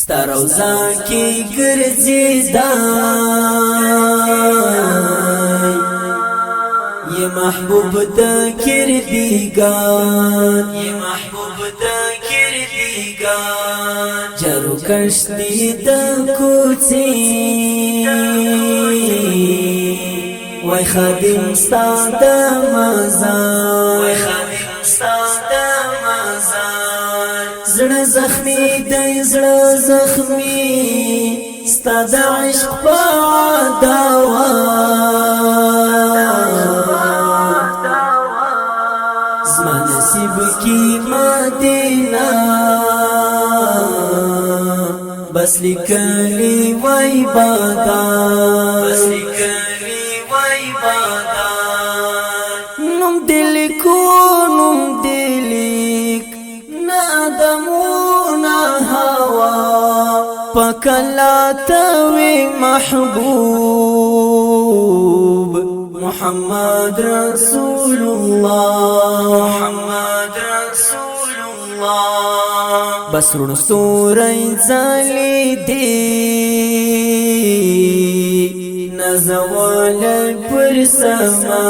ستا روزا کی گرزیدای یہ محبوب دا کردگار یہ محبوب دا کردگار جرو کشتی دا کوچی وای خادم ستا دا مزار وای خادم ستا دا مزار زړه زخمی دی زړه زخمی ستا د عشق په دوا زما نصیب کی مدینه بس لیکلی وای بادا بس لیکلی وای بادا نوم دل کو نوم دلیک نادمونا هوا پکلا توی محبوب محمد رسول الله محمد رسول الله بس رستوري زالي دي نزوال پر سما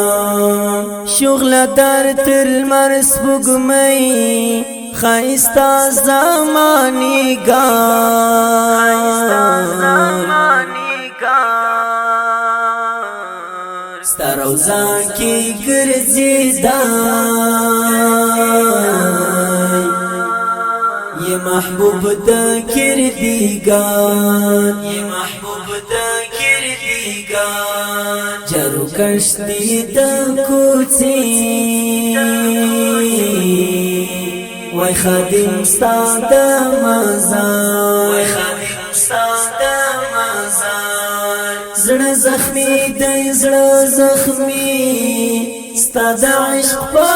شغل در تر مرس بگمئی خایستا زمانی گار ستا روزا کی گرزیدای یہ محبوب دا کردگار یہ محبوب دا کردگار جرو کشتی دا کوچی وای خادم ستا دا مزار وای خادم ستا دا مزار زړه زخمی دی زړه زخمی ستا د عشق په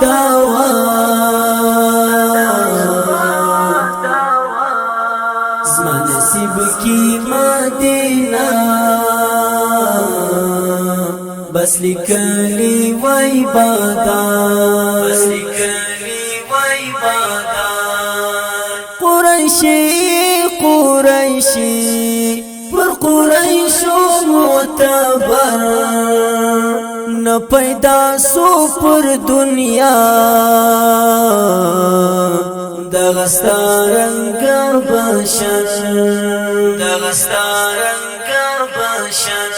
دوا زما نصیب کی مدینه بس لیکلی وای بادا بس لیکلی وای بادا قریشی قریشی پر قریشو معتبر نہ پیدا سو پر دنیا دغستا رنگ بشر دغستا رنگ بشر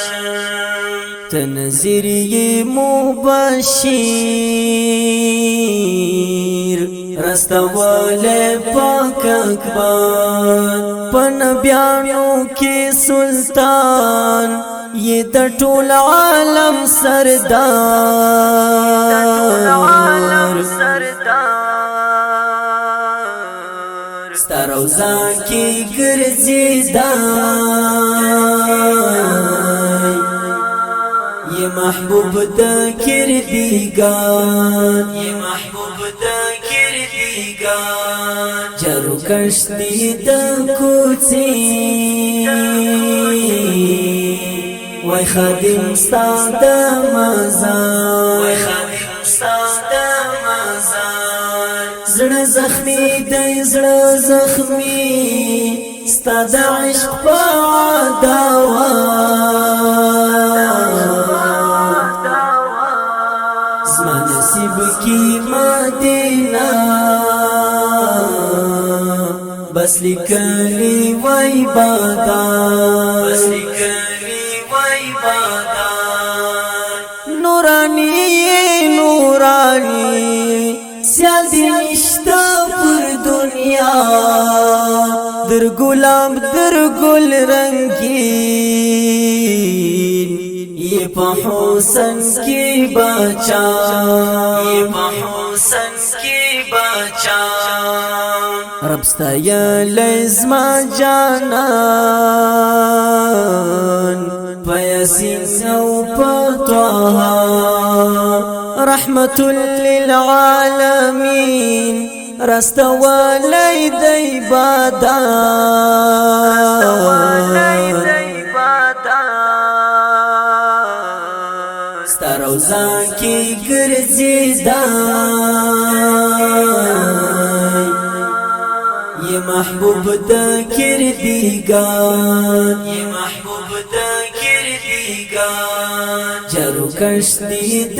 تنذیری مبشر رستوال پاک اکبر پنبیانو کی سلطان یہ د ټول عالم سردار ستا روزا کی گرزیدای یہ محبوب دا کردگار یہ محبوب دا کردگار جرو کشتی دا کوچی وای خادم ستا دا مزار وای خادم ستا دا مزار زړه زخمی دی زړه زخمی ستا د عشق په دوا زما نصیب کی مدینه بس لیکلی وای بادا بس لیکلی وای بادا نورانی نورانی سیال دی نشتا پر دنیا در گلاب در گل رنگین یہ پا حسن کی بچا یہ پا حسن کی بچا رب ستا یا لزما جانان پیاسین او پتوها رحمت للعالمین رستوالی دی بادان ستا روزا کی گرزیدای یہ محبوب د کردگان یہ محبوب د کردگان جارو کشتی د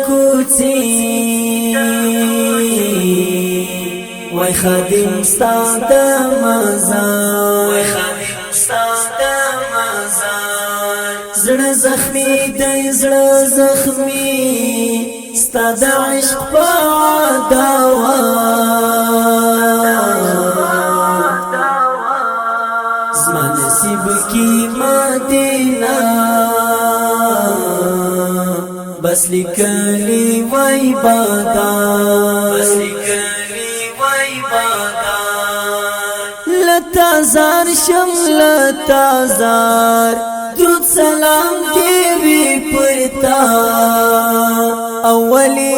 کوڅې وای خادم ستا د مزار وای خادم ستا د مزار زړه زخمی دی زړه زخمی ستا د عشق په دوا زما نصیب کی مدینه بس لیکلی وای بادا بس لیکلی وای بادا لتازار شم لتازار درود سلام دیوی پرتا اولی